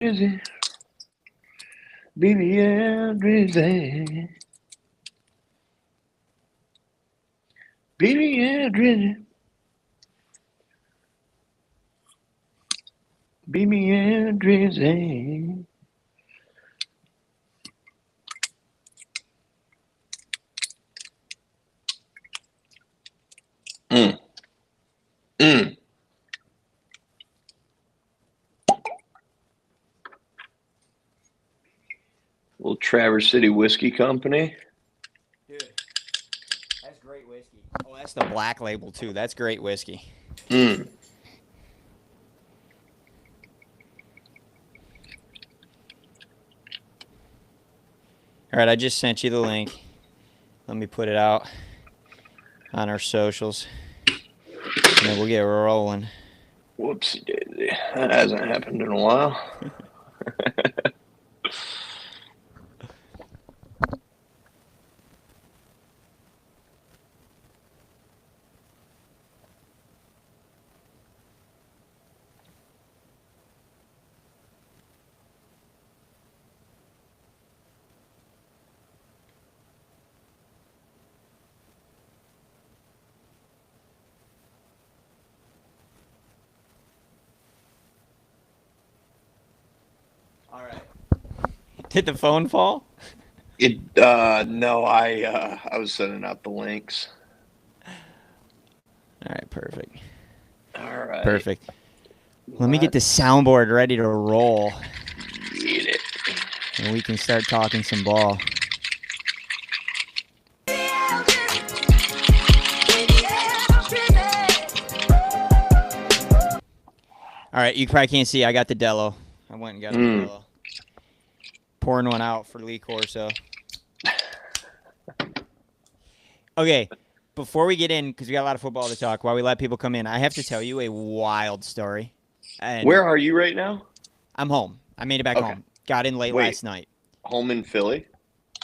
Drizzy. BBL Drizzy. BBL Drizzy. BBL Drizzy. Mm. Mm. Little Traverse City Whiskey Company. Dude, that's great whiskey. Oh, that's the black label, too. That's great whiskey. Mm. All right, I just sent you the link. Let me put it out on our socials, and then we'll get rolling. Whoopsie daisy. That hasn't happened in a while. All right. Did the phone fall? No, I was sending out the links. All right, perfect. All right. Perfect. Let me get the soundboard ready to roll. Get it. And we can start talking some ball. All right, you probably can't see. I got the Dello. I went and got a Modelo. Pouring one out for Lee Corso. Okay, before we get in, because we got a lot of football to talk, while we let people come in, I have to tell you a wild story. And where are you right now? I'm home. I made it back home. Got in late last night. Home in Philly?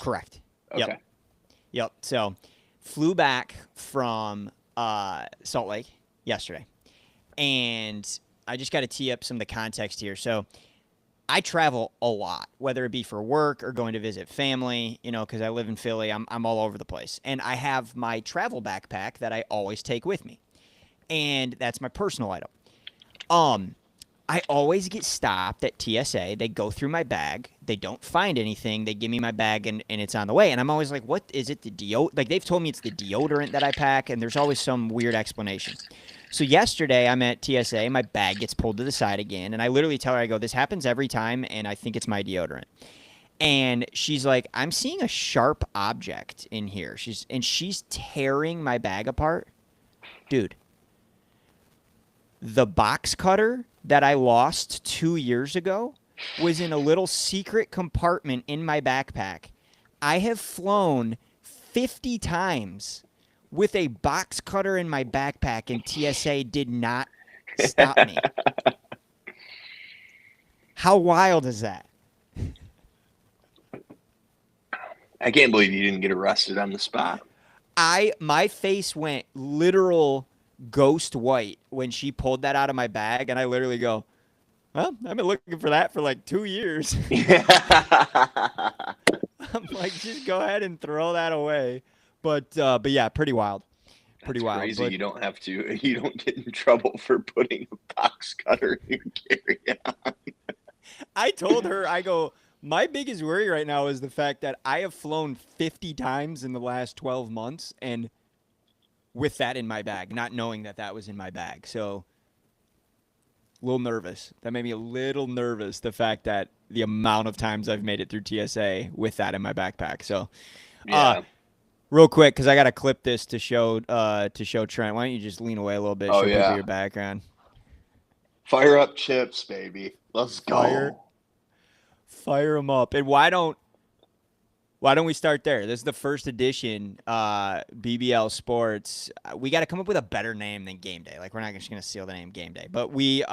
Correct. Okay. Yep. So, flew back from Salt Lake yesterday. And I just got to tee up some of the context here. So, I travel a lot, whether it be for work or going to visit family, because I live in Philly. I'm all over the place. And I have my travel backpack that I always take with me. And that's my personal item. I always get stopped at TSA. They go through my bag. They don't find anything. They give me my bag, and it's on the way. And I'm always like, what is it, the deodorant? Like, they've told me it's the deodorant that I pack, and there's always some weird explanation. So yesterday, I'm at TSA. My bag gets pulled to the side again, and I literally tell her, I go, this happens every time, and I think it's my deodorant. And she's like, I'm seeing a sharp object in here. She's tearing my bag apart. Dude, the box cutter that I lost 2 years ago was in a little secret compartment in my backpack. I have flown 50 times with a box cutter in my backpack, and TSA did not stop me. How wild is that? I can't believe you didn't get arrested on the spot. My face went literal ghost white when she pulled that out of my bag, and I literally go, well, I've been looking for that for like 2 years. I'm like, just go ahead and throw that away. But yeah, pretty wild. Pretty wild. Crazy. But you don't get in trouble for putting a box cutter in your carry-on. I told her, I go, my biggest worry right now is the fact that I have flown 50 times in the last 12 months, and with that in my bag, not knowing that was in my bag. So a little nervous. That made me a little nervous, the fact that the amount of times I've made it through TSA with that in my backpack. So, real quick, because I got to clip this to show Trent. Why don't you just lean away a little bit, show people your background. Fire up chips, baby. Let's go. Fire them up. And why don't we start there? This is the first edition, BBL Sports. We got to come up with a better name than Game Day. Like, we're not just going to steal the name Game Day. But we,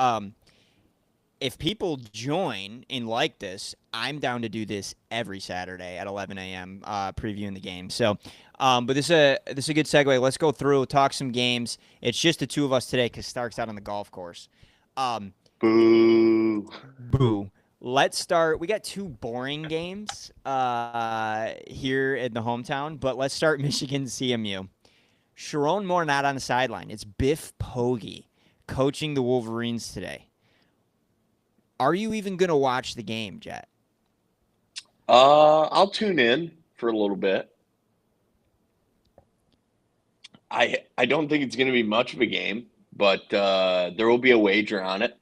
if people join and like this, I'm down to do this every Saturday at 11 a.m. Previewing the game. So, but this is a good segue. Let's go through, talk some games. It's just the two of us today because Stark's out on the golf course. Boo. Boo. Let's start. We got two boring games here in the hometown, but let's start Michigan CMU. Sharon Moore not on the sideline. It's Biff Poggi coaching the Wolverines today. Are you even going to watch the game, Jet? I'll tune in for a little bit. I don't think it's going to be much of a game, but there will be a wager on it.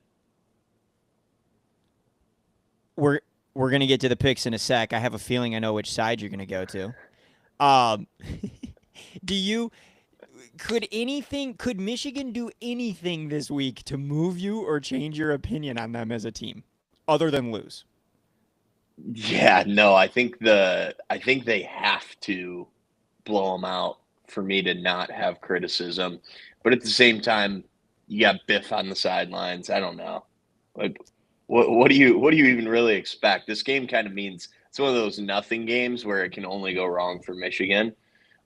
We're going to get to the picks in a sec. I have a feeling I know which side you're going to go to. Could Michigan do anything this week to move you or change your opinion on them as a team other than lose? Yeah, no, I think they have to blow them out for me to not have criticism. But at the same time, you got Biff on the sidelines. I don't know. Like, what do you even really expect? This game kind of means it's one of those nothing games where it can only go wrong for Michigan.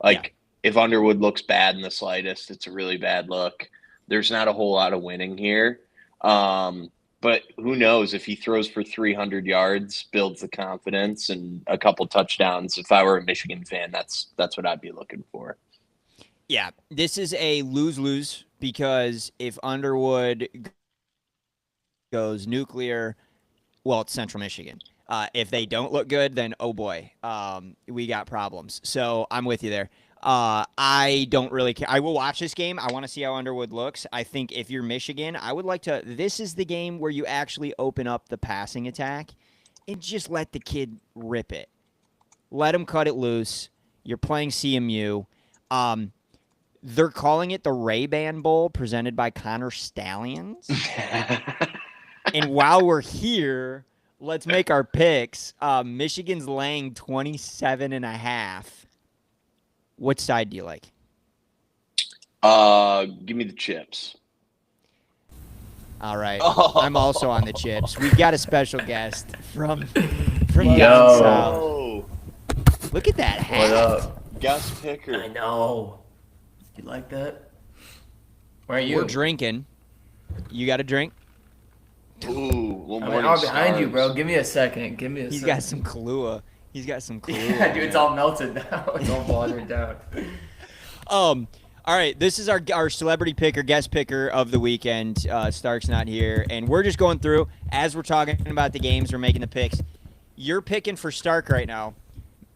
Like, if Underwood looks bad in the slightest, it's a really bad look. There's not a whole lot of winning here. But who knows if he throws for 300 yards, builds the confidence, and a couple touchdowns. If I were a Michigan fan, that's what I'd be looking for. Yeah, this is a lose-lose because if Underwood goes nuclear, well, it's Central Michigan. If they don't look good, then oh boy, we got problems. So I'm with you there. I don't really care. I will watch this game. I want to see how Underwood looks. I think if you're Michigan, I would like to. This is the game where you actually open up the passing attack and just let the kid rip it. Let him cut it loose. You're playing CMU. They're calling it the Ray-Ban Bowl presented by Connor Stallions. And while we're here, let's make our picks. Michigan's laying 27.5. What side do you like? Give me the chips. All right. Oh. I'm also on the chips. We've got a special guest from Yo. down south. Look at that hat. What up? Guest picker. I know. You like that? Where are you? We're drinking. You got a drink? Ooh, I'm behind you, bro. Give me a second. He's got some Kahlua. Yeah, dude, it's all melted now. It's all watered down. All right, this is our celebrity picker, guest picker of the weekend. Stark's not here, and we're just going through as we're talking about the games. We're making the picks. You're picking for Stark right now.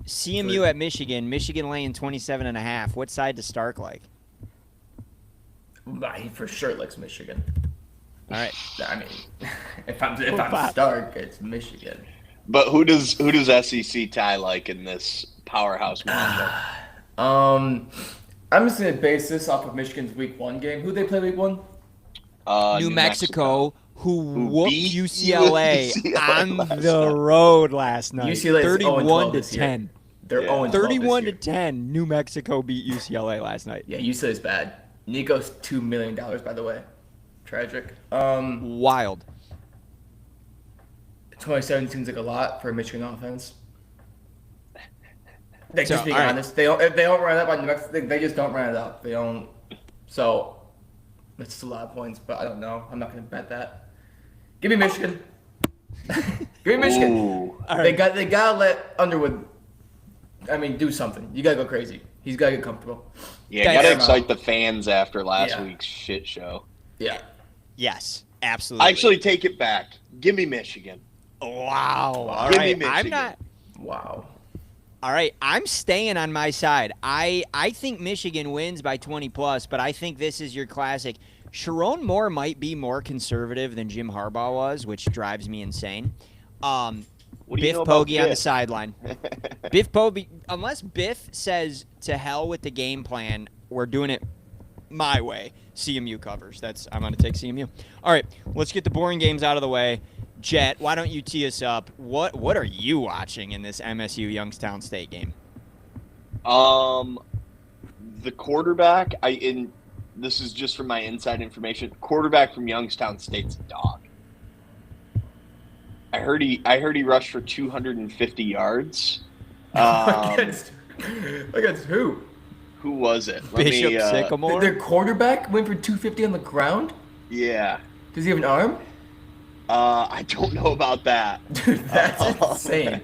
CMU at Michigan. Michigan laying 27.5. What side does Stark like? He for sure likes Michigan. All right. I mean, if I'm Stark, it's Michigan. But who does SEC Ty like in this powerhouse matchup? I'm just gonna base this off of Michigan's Week 1 game. Who they play Week 1? New Mexico, who whooped UCLA on the road last night. UCLA 31-10. They're 0-12 31 to 10. New Mexico beat UCLA last night. Yeah, UCLA's bad. Nico's $2 million, by the way. Tragic. Wild. 27 seems like a lot for a Michigan offense. Just being honest, if they don't run it up on New Mexico, they just don't run it up. They don't. So that's just a lot of points, but I don't know. I'm not going to bet that. Give me Michigan. Give me Michigan. Ooh. They gotta let Underwood. I mean, do something. You gotta go crazy. He's gotta get comfortable. Yeah, gotta excite the fans after last week's shit show. Yeah. Yes, absolutely. I actually take it back. Give me Michigan. Wow. All Give right. me Michigan. I'm not. Wow. All right, I'm staying on my side. I think Michigan wins by 20 plus, but I think this is your classic. Sharon Moore might be more conservative than Jim Harbaugh was, which drives me insane. Biff Poggi on the sideline. Biff Poggi, unless Biff says to hell with the game plan, we're doing it my way. CMU covers. I'm going to take CMU. All right, let's get the boring games out of the way. Jet, why don't you tee us up? What are you watching in this MSU Youngstown State game? The quarterback. This is just from my inside information. Quarterback from Youngstown State's a dog. I heard he rushed for 250 yards. Against who? Who was it? Bishop Sycamore. Their quarterback went for 250 on the ground. Yeah. Does he have an arm? I don't know about that. Dude, that's insane.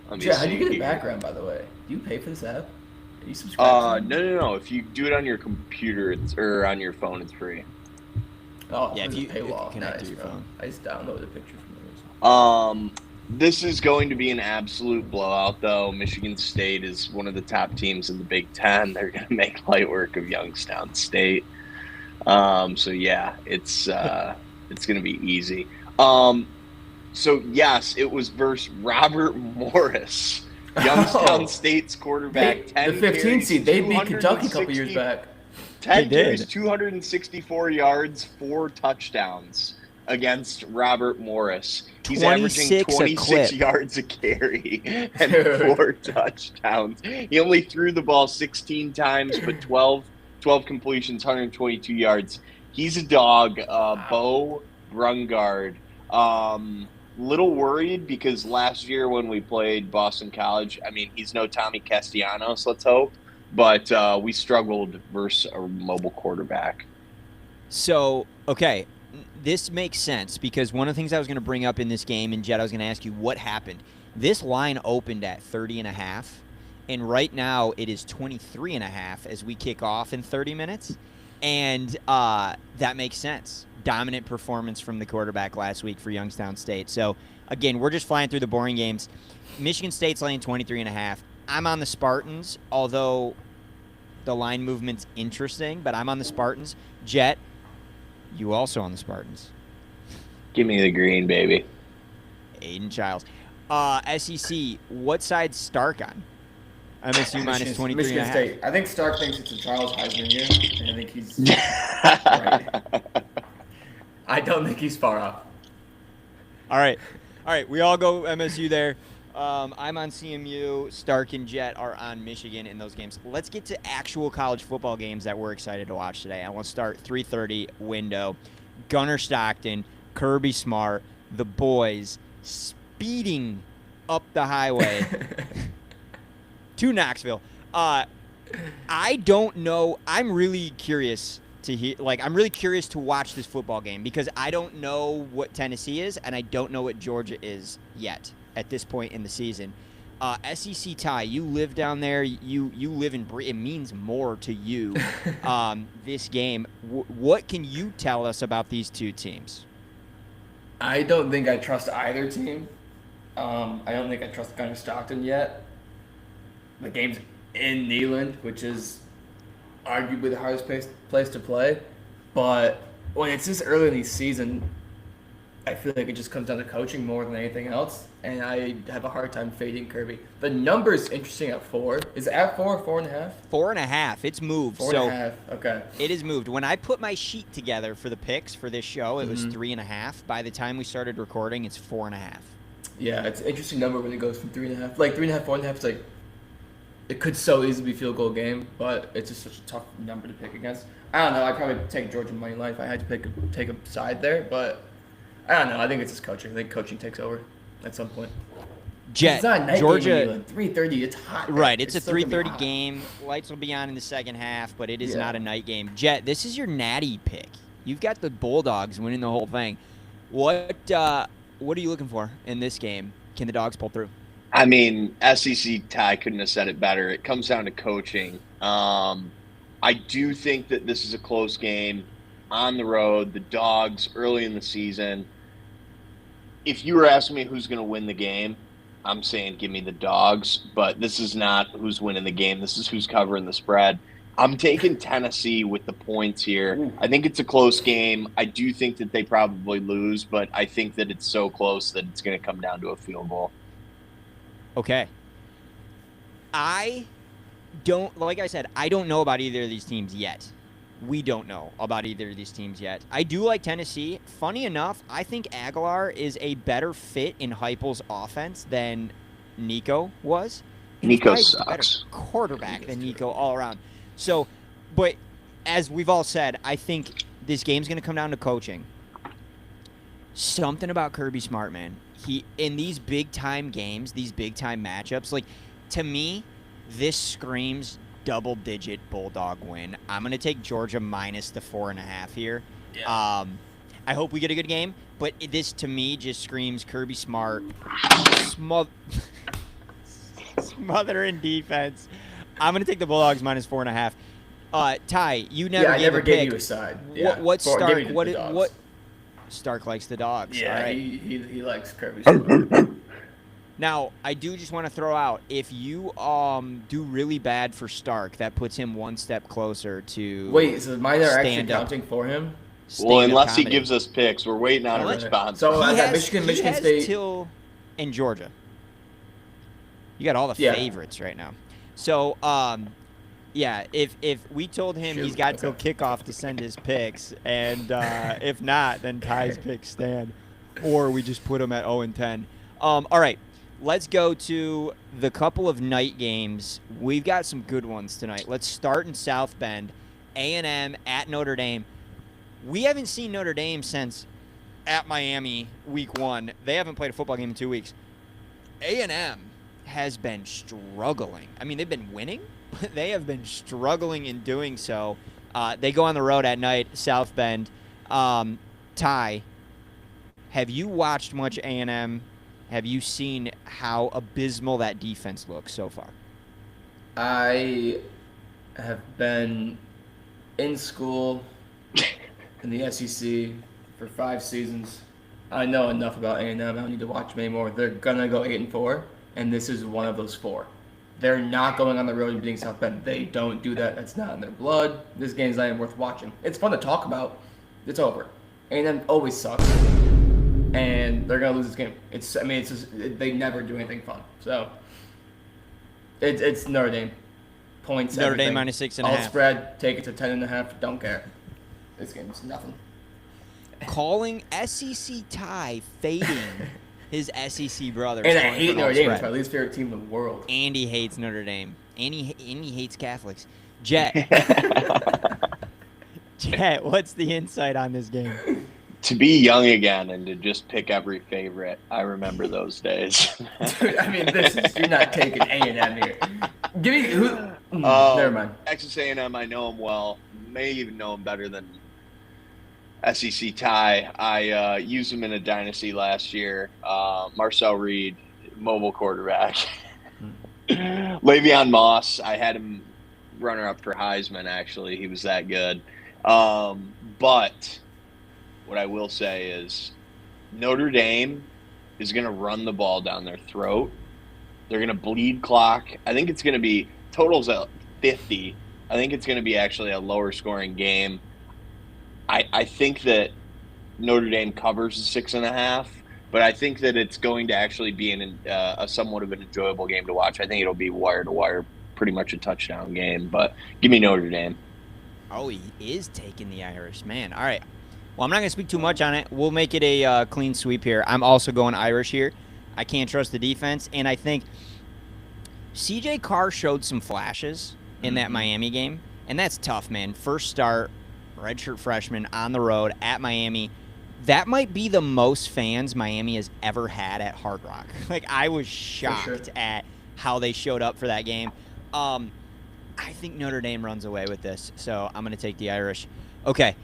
Let me Jet, how do see you get a here. background, by the way? Do you pay for this app? Are you subscribed to it? No. If you do it on your computer, or on your phone, it's free. Oh, Yeah, there's if you paywall. connect to Nice, your bro. phone. I just downloaded a picture from yours. This is going to be an absolute blowout, though. Michigan State is one of the top teams in the Big Ten. They're going to make light work of Youngstown State. So yeah, it's going to be easy. So yes, it was versus Robert Morris, Youngstown State's quarterback. The 15 seed. They beat Kentucky a couple years back. 10 They carries, did. 264 yards, 4 touchdowns against Robert Morris. He's averaging 26 yards a carry and 4 touchdowns. He only threw the ball 16 times, but 12 completions, 122 yards. He's a dog. Bo Brungard. Little worried because last year when we played Boston College, I mean, he's no Tommy Castellanos, let's hope, but we struggled versus a mobile quarterback. So, okay, this makes sense because one of the things I was going to bring up in this game, and Jet, I was going to ask you what happened. This line opened at 30.5, and right now it is 23.5 as we kick off in 30 minutes, and that makes sense. Dominant performance from the quarterback last week for Youngstown State. So, again, we're just flying through the boring games. Michigan State's laying 23.5. I'm on the Spartans, although the line movement's interesting, but I'm on the Spartans. Jet, you also on the Spartans. Give me the green, baby. Aiden Childs. SEC, what side Stark on? MSU minus 23.5. Michigan State. I think Stark thinks it's a Charles Heisman year, and I think he's right. I don't think he's far off. All right. We all go MSU there. I'm on CMU. Stark and Jet are on Michigan in those games. Let's get to actual college football games that we're excited to watch today. I want to start 3:30 window. Gunnar Stockton, Kirby Smart, the boys speeding up the highway to Knoxville. I don't know. I'm really curious to hear. I'm really curious to watch this football game because I don't know what Tennessee is and I don't know what Georgia is yet at this point in the season. SEC tie, you live down there. You live in. It means more to you. This game. What can you tell us about these two teams? I don't think I trust either team. I don't think I trust Gunnar Stockton yet. The game's in Neyland, which is arguably the hardest place to play. But when it's this early in the season, I feel like it just comes down to coaching more than anything else. And I have a hard time fading Kirby. The number's interesting at 4. Is it at 4 or 4.5? 4.5. It's moved. 4.5. Okay. It is moved. When I put my sheet together for the picks for this show, it was 3.5. By the time we started recording, it's 4.5. Yeah, it's an interesting number when it goes from 3.5. Like 3.5, 4.5. It's like it could so easily be a field goal game, but it's just such a tough number to pick against. I don't know. I'd probably take Georgia money line if I had to take a side there, but I don't know. I think it's just coaching. I think coaching takes over at some point. Jet, it's not a night Georgia, game 3:30. It's hot. Right, it's a still gonna be 3:30 hot. game. Lights will be on in the second half, but it is not a night game. Jet, this is your natty pick. You've got the Bulldogs winning the whole thing. What are you looking for in this game? Can the Dogs pull through? I mean, SEC tie couldn't have said it better. It comes down to coaching. I do think that this is a close game on the road. The Dogs early in the season. If you were asking me who's going to win the game, I'm saying give me the Dogs. But this is not who's winning the game. This is who's covering the spread. I'm taking Tennessee with the points here. Ooh. I think it's a close game. I do think that they probably lose, but I think that it's so close that it's going to come down to a field goal. Okay. I don't know about either of these teams yet. We don't know about either of these teams yet. I do like Tennessee. Funny enough, I think Aguilar is a better fit in Heupel's offense than Nico was. Nico He's probably a better sucks. quarterback than Nico all around. So, but as we've all said, I think this game's going to come down to coaching. Something about Kirby Smart, man. He in these big time games, these big time matchups, like to me, this screams double-digit Bulldog win. I'm going to take Georgia minus the 4.5 here. Yeah. I hope we get a good game. But this, to me, just screams Kirby Smart. Smothering defense. I'm going to take the Bulldogs minus 4.5. Ty, you never gave never a gave pick. you a side. Yeah. What Stark? Dogs. What Stark likes the dogs. Yeah, all right. he likes Kirby Smart. Now, I do just want to throw out, if you do really bad for Stark, that puts him one step closer to Wait, so mine are actually stand up. counting for him? Well, stand-up unless he comedy. gives us picks, we're waiting on a Alright. response. So I He got has Michigan State. till in Georgia. You got all the Yeah. favorites right now. So, yeah, if we told him he's got till kickoff to send his picks, and if not, then Ty's picks stand, or we just put him at 0-10. All right, let's go to the couple of night games. We've got some good ones tonight. Let's start in South Bend. A&M at Notre Dame. We haven't seen Notre Dame since at Miami week 1. They haven't played a football game in 2 weeks. A&M has been struggling. I mean, they've been winning, but they have been struggling in doing so. They go on the road at night, South Bend. Ty, have you watched much A&M? Have you seen how abysmal that defense looks so far? I have been in school in the SEC for 5 seasons. I know enough about A&M. I don't need to watch them anymore. They're gonna go 8-4, and this is one of those 4. They're not going on the road and beating South Bend. They don't do that. That's not in their blood. This game's not even worth watching. It's fun to talk about. It's over. A&M always sucks, and they're gonna lose this game. They never do anything fun. So it's Notre Dame. Points. Notre everything. Dame minus 6.5. All spread. Take it to 10.5. Don't care. This game's nothing. Calling SEC Ty fading his SEC brother. And I hate Notre Dame. It's my least favorite team in the world. Andy hates Notre Dame. And he hates Catholics. Jet. Jet, what's the insight on this game? To be young again and to just pick every favorite, I remember those days. Dude, I mean, you're not taking A&M here. Give me who? Never mind. Texas A&M, I know him well. May even know him better than SEC Ty. I used him in a dynasty last year. Marcel Reed, mobile quarterback. Le'Veon Moss, I had him runner-up for Heisman, actually. He was that good. But what I will say is Notre Dame is going to run the ball down their throat. They're going to bleed clock. I think it's going to be totals at 50. I think it's going to be actually a lower scoring game. I think that Notre Dame covers the 6.5, but I think that it's going to actually be a somewhat of an enjoyable game to watch. I think it'll be wire to wire, pretty much a touchdown game. But give me Notre Dame. Oh, he is taking the Irish, man. All right. Well, I'm not going to speak too much on it. We'll make it a clean sweep here. I'm also going Irish here. I can't trust the defense, and I think C.J. Carr showed some flashes in that Miami game, and that's tough, man. First start, redshirt freshman on the road at Miami. That might be the most fans Miami has ever had at Hard Rock. Like, I was shocked at how they showed up for that game. I think Notre Dame runs away with this, so I'm going to take the Irish. Okay,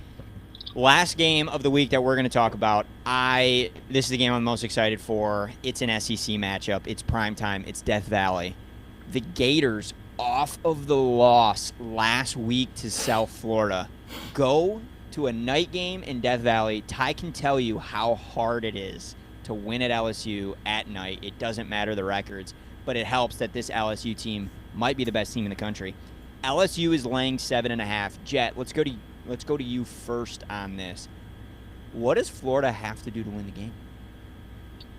last game of the week that we're going to talk about. This is the game I'm most excited for. It's an SEC matchup. It's primetime. It's Death Valley. The Gators, off of the loss last week to South Florida, go to a night game in Death Valley. Ty can tell you how hard it is to win at LSU at night. It doesn't matter the records, but it helps that this LSU team might be the best team in the country. LSU is laying 7.5. Jet, let's go to you first on this. What does Florida have to do to win the game?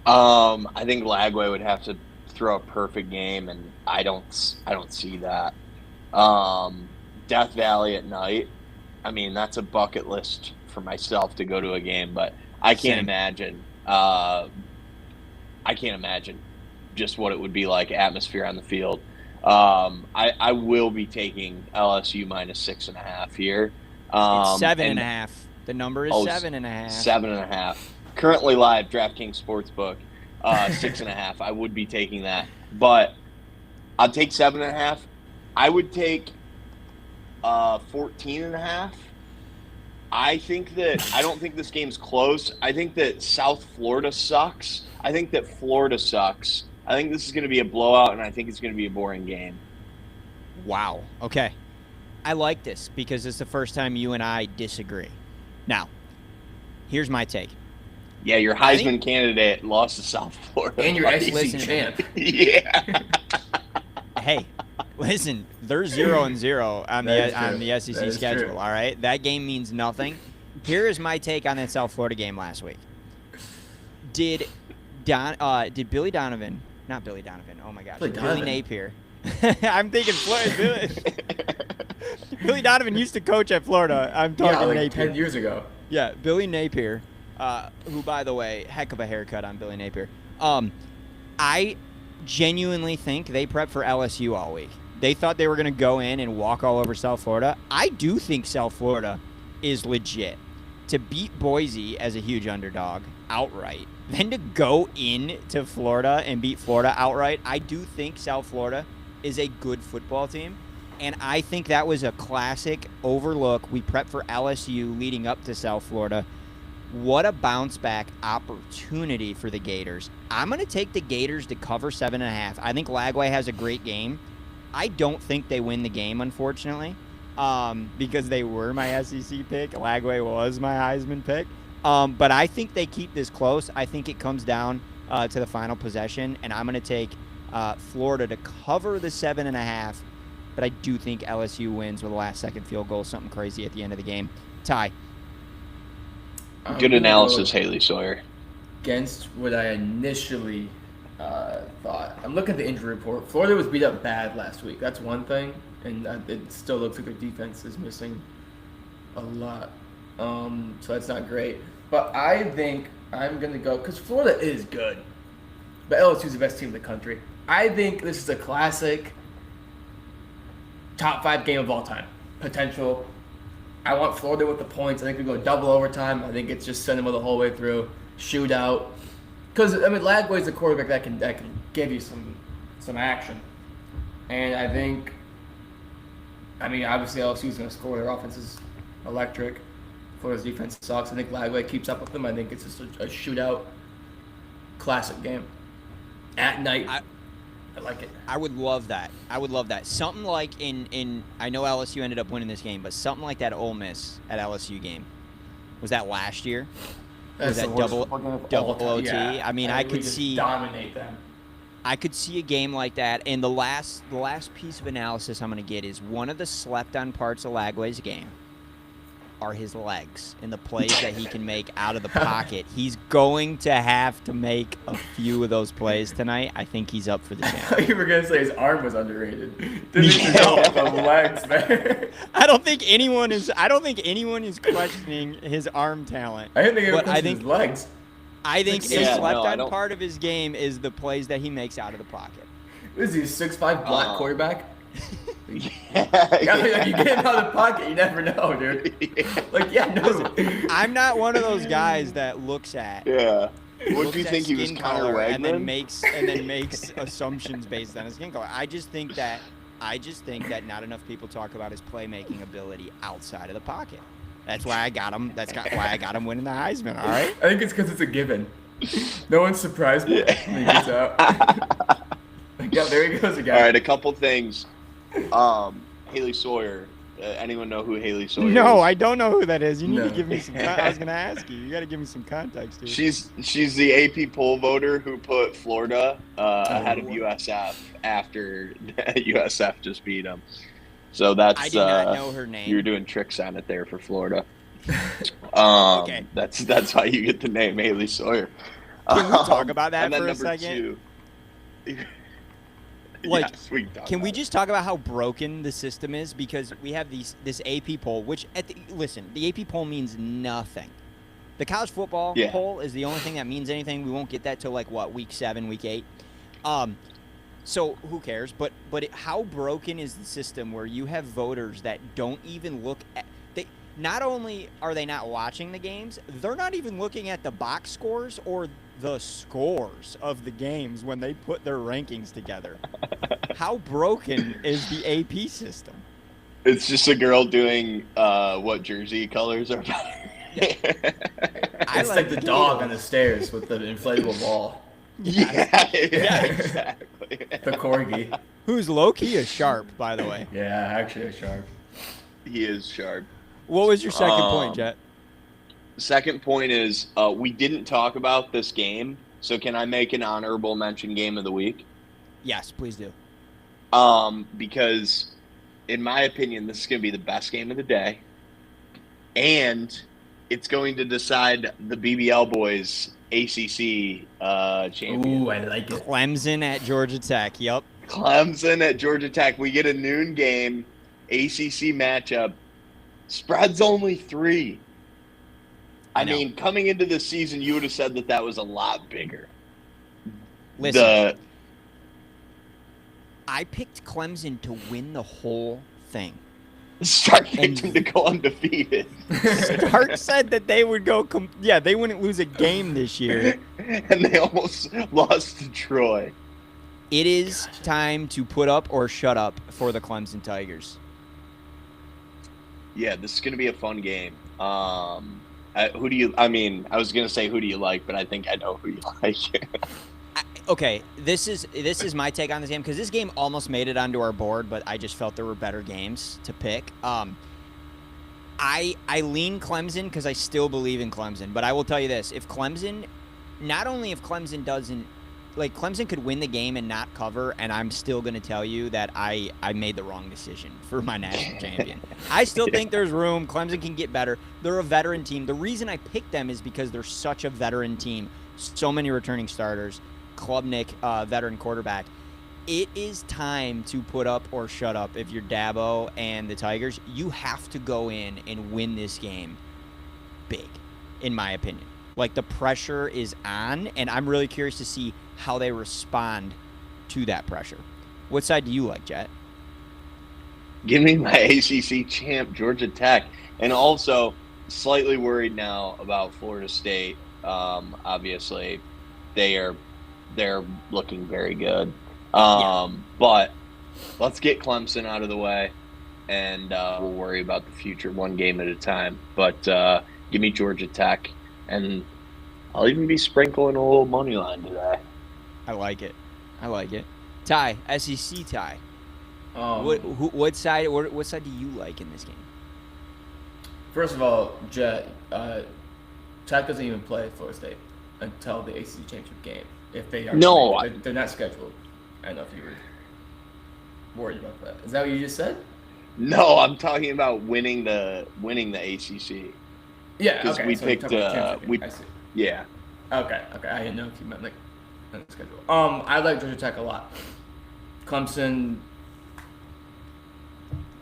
I think Lagway would have to throw a perfect game, and I don't see that. Death Valley at night, I mean, that's a bucket list for myself to go to a game, but I can't imagine. I can't imagine just what it would be like, atmosphere on the field. I will be taking LSU minus 6.5 here. It's 7.5. The number is 7.5. 7.5. Currently live, DraftKings Sportsbook, 6.5. I would be taking that, but I'll take 7.5. I would take 14.5. I don't think this game's close. I think that South Florida sucks. I think that Florida sucks. I think this is going to be a blowout, and I think it's going to be a boring game. Wow. Okay. I like this because it's the first time you and I disagree. Now, here's my take. Yeah, your Heisman candidate lost to South Florida. And your SEC Listen. champ. Yeah. Hey, listen, they're 0-0 on the SEC schedule. True. All right, that game means nothing. Here is my take on that South Florida game last week. Did Billy Donovan? Not Billy Donovan. Oh my gosh, Billy Napier. I'm thinking Florida. Billy Donovan used to coach at Florida. I'm talking like Napier. 10 years ago. Yeah, Billy Napier, who, by the way, heck of a haircut on Billy Napier. I genuinely think they prepped for LSU all week. They thought they were going to go in and walk all over South Florida. I do think South Florida is legit. To beat Boise as a huge underdog outright, then to go in to Florida and beat Florida outright, I do think South Florida is a good football team. And I think that was a classic overlook. We prepped for LSU leading up to South Florida. What a bounce back opportunity for the Gators. I'm going to take the Gators to cover 7.5. I think Lagway has a great game. I don't think they win the game, unfortunately, because they were my SEC pick. Lagway was my Heisman pick. But I think they keep this close. I think it comes down to the final possession, and I'm going to take Florida to cover the 7.5. But I do think LSU wins with a last-second field goal, something crazy at the end of the game. Ty. Good analysis, Haley Sawyer. Against what I initially thought. I'm looking at the injury report. Florida was beat up bad last week. That's one thing. And it still looks like their defense is missing a lot. So that's not great. But I think I'm going to go, because Florida is good. But LSU is the best team in the country. I think this is a classic top 5 game of all time. Potential. I want Florida with the points. I think we go double overtime. I think it's just send them the whole way through. Shootout. Because, I mean, Lagway's a quarterback that can give you some action. And I think, obviously LSU's going to score. Their offense is electric. Florida's defense sucks. I think Lagway keeps up with them. I think it's just a shootout classic game. At night. I like it. I would love that. Something like in I know LSU ended up winning this game, but something like that Ole Miss at LSU game. Was that last year? Was that double OT? Yeah. I could see dominate them. I could see a game like that. And the last piece of analysis I'm going to get is one of the slept on parts of Lagway's game are his legs and the plays that he can make out of the pocket. He's going to have to make a few of those plays tonight. I think he's up for the challenge. You were going to say his arm was underrated. Didn't even know the legs there. I don't think anyone is questioning his arm talent. I didn't think anyone questioned his legs. I think a slept-on part of his game is the plays that he makes out of the pocket. What is he, 6'5" black quarterback? Yeah. You get him out of the pocket, you never know, dude. I'm not one of those guys that looks at. Yeah. What do you think he was, Connor Wagner? And then makes assumptions based on his skin color. I just think that not enough people talk about his playmaking ability outside of the pocket. That's why I got him. Why I got him winning the Heisman. All right. I think it's because it's a given. No one's surprised when he gets out. Yeah, there he goes again. All right, a couple things. Haley Sawyer. Anyone know who Haley Sawyer is? No, I don't know who that is. You need to give me some. I was going to ask you. You got to give me some context here. She's the AP poll voter who put Florida ahead of USF after USF just beat them. So that's I did not know her name. You were doing tricks on it there for Florida. Okay. That's how you get the name Haley Sawyer. Can we talk about that for a second? Like, yes, we can talk can we about just talk about how broken the system is? Because we have this AP poll, which the AP poll means nothing. The college football poll is the only thing that means anything. We won't get that till week 7, week 8. So who cares? But how broken is the system where you have voters that don't even look at not only are they not watching the games, they're not even looking at the box scores or the scores of the games when they put their rankings together. How broken is the AP system? It's just a girl doing what jersey colors are better. It's like the dog on the stairs with the inflatable ball. Yeah, exactly. The corgi. Who's low-key a sharp, by the way. Yeah, actually a sharp. He is sharp. What was your second point, Jet? Second point is we didn't talk about this game, so can I make an honorable mention game of the week? Yes, please do. Because in my opinion, this is going to be the best game of the day, and it's going to decide the BBL boys ACC champion. Ooh, I like it. Clemson at Georgia Tech. Yep. Clemson at Georgia Tech. We get a noon game, ACC matchup. Spread's only 3. I mean, coming into this season, you would have said that was a lot bigger. Listen, I picked Clemson to win the whole thing. Stark picked him to go undefeated. Stark said that they would go. They wouldn't lose a game this year, and they almost lost to Troy. It is time to put up or shut up for the Clemson Tigers. Yeah, this is going to be a fun game. Who do you? I mean, I was going to say who do you like, but I think I know who you like. Okay, this is my take on this game because this game almost made it onto our board, but I just felt there were better games to pick. I lean Clemson because I still believe in Clemson, but I will tell you this: if Clemson doesn't, like, Clemson could win the game and not cover, and I'm still going to tell you that I made the wrong decision for my national champion. I still think there's room. Clemson can get better. They're a veteran team. The reason I picked them is because they're such a veteran team. So many returning starters. Klubnik, veteran quarterback. It is time to put up or shut up. If you're Dabo and the Tigers, you have to go in and win this game big, in my opinion. Like, the pressure is on, and I'm really curious to see how they respond to that pressure. What side do you like, Jet? Give me my ACC champ, Georgia Tech. And also, slightly worried now about Florida State. Obviously, they're looking very good. But let's get Clemson out of the way, and we'll worry about the future one game at a time. But give me Georgia Tech, and I'll even be sprinkling a little money line today. I like it. Ty, SEC tie. What side do you like in this game? First of all, Jet, Tech doesn't even play Florida State until the ACC championship game. If they are, they're not scheduled. I don't know if you were worried about that. Is that what you just said? No, I'm talking about winning the ACC. Yeah, because okay. we So picked. I see. Yeah. Okay. I didn't know if you meant like on the schedule. I like Georgia Tech a lot. Clemson.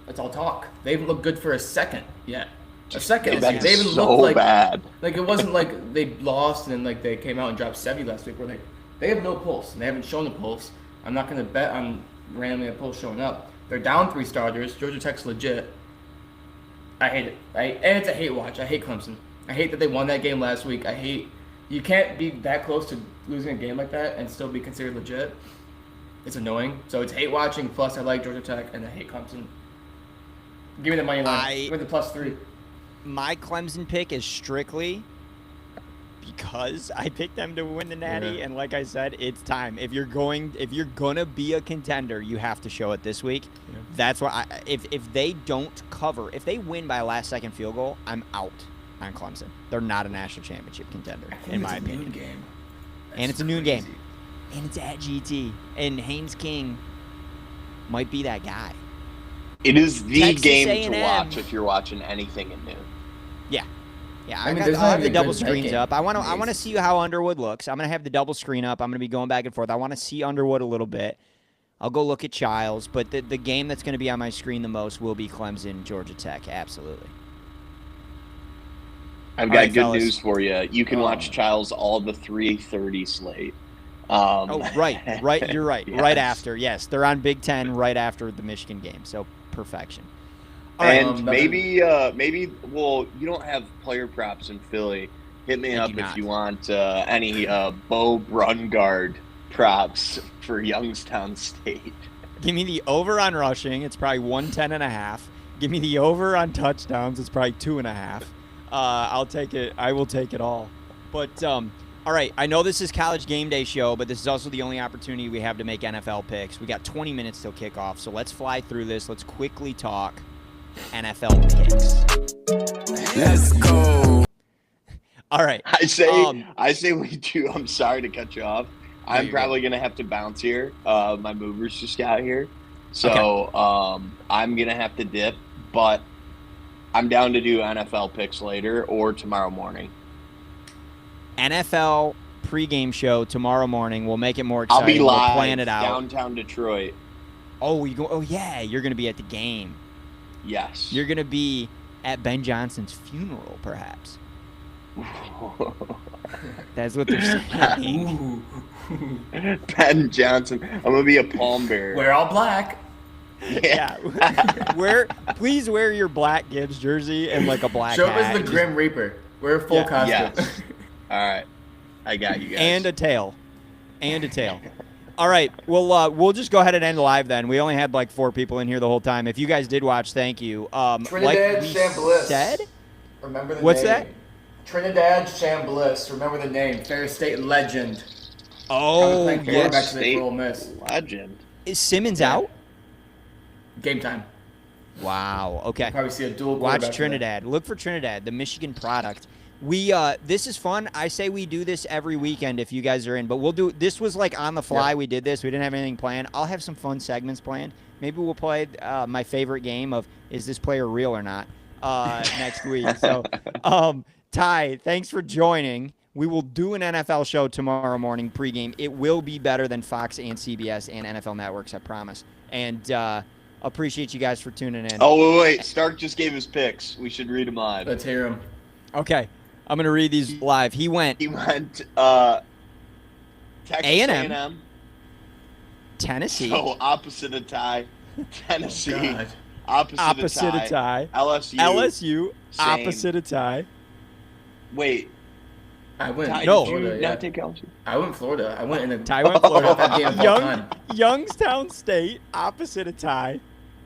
It's all talk. They haven't looked good for a second yet. A second. They haven't so looked bad. Like, it wasn't like they lost and then like they came out and dropped 70 last week. Where like they have no pulse and they haven't shown the pulse. I'm not going to bet on randomly a pulse showing up. They're down 3 starters. Georgia Tech's legit. I hate it. And it's a hate watch. I hate Clemson. I hate that they won that game last week. You can't be that close to losing a game like that and still be considered legit. It's annoying. So it's hate watching. Plus, I like Georgia Tech and I hate Clemson. Give me the money line. Give me the +3. My Clemson pick is strictly because I picked them to win the Natty, and like I said, it's time. If you're gonna be a contender, you have to show it this week. Yeah. That's why if they don't cover, if they win by a last-second field goal, I'm out on Clemson. They're not a national championship contender, in my opinion. Noon game. And it's a noon game, and it's at GT, and Haynes King might be that guy. It is the Texas game A&M. to watch if you're watching anything at noon. Yeah, I mean, I'll have the double good screens game. up. I want to see how Underwood looks. I'm going to have the double screen up. I'm going to be going back and forth. I want to see Underwood a little bit. I'll go look at Childs, but the game that's going to be on my screen the most will be Clemson, Georgia Tech. Absolutely. I've got good news for you. You can watch Childs all the 3:30 slate. Right. You're right. Yes. Right after. Yes, they're on Big Ten right after the Michigan game. So perfection. All right, and maybe, you don't have player props in Philly. Hit me up if you want any Bo Brungard props for Youngstown State. Give me the over on rushing. It's probably 110.5. Give me the over on touchdowns. It's probably 2.5. I'll take it. I will take it all. But all right, I know this is College Game Day show, but this is also the only opportunity we have to make NFL picks. We got 20 minutes till kickoff, so let's fly through this. Let's quickly talk NFL picks. Let's go. All right. I say we do. I'm sorry to cut you off. I'm probably going to have to bounce here. My movers just got here. So I'm going to have to dip, but I'm down to do NFL picks later or tomorrow morning. NFL pregame show tomorrow morning. We'll make it more exciting. I'll be live we'll plan it out. Downtown Detroit. Oh, you go. Oh, yeah. You're going to be at the game. Yes. You're going to be at Ben Johnson's funeral, perhaps. That's what they're saying. Ben Johnson. I'm going to be a pallbearer. We're all black. Yeah. Please wear your black Gibbs jersey and like a black Show hat. us the Grim Reaper. We're full costume. Yes. All right. I got you guys. And a tail. All right. We'll just go ahead and end live then. We only had like 4 people in here the whole time. If you guys did watch, thank you. Trinidad like we Chambliss. said, Remember the what's name. that? Trinidad Chambliss. Remember the name. Fair State legend. Oh, Yes. yes. Ole Miss. Legend. Is Simmons out? Game time. Wow. Okay. Probably see a dual. Watch Trinidad. Look for Trinidad, the Michigan product. This is fun. I say we do this every weekend if you guys are in, but we'll do this was like on the fly. Yep. We did this. We didn't have anything planned. I'll have some fun segments planned. Maybe we'll play my favorite game of is this player real or not next week. So, Ty, thanks for joining. We will do an NFL show tomorrow morning pregame. It will be better than Fox and CBS and NFL Networks, I promise. And appreciate you guys for tuning in. Oh, wait. Stark just gave his picks. We should read them live. Let's hear him. Okay. I'm going to read these live. He went Texas A&M. Tennessee. So opposite of Ty. Tennessee. Oh, opposite of Ty. LSU. Opposite of Ty. Wait. I went. Ty, no. Did you Florida, not take LSU? I went Florida. I went in the. Ty went Florida. That game Youngstown State. Opposite of Ty.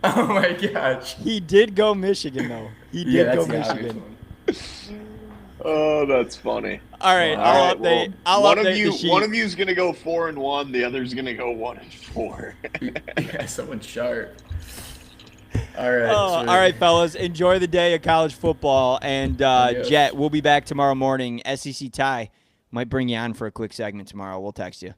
Oh my gosh. He did go Michigan though. He did go Michigan. Oh, that's funny. All right, I'll update. One of you is gonna go 4-1. The other's gonna go 1-4. Yeah, someone sharp. All right. All right, fellas. Enjoy the day of college football. And Jet, we'll be back tomorrow morning. SEC Ty might bring you on for a quick segment tomorrow. We'll text you.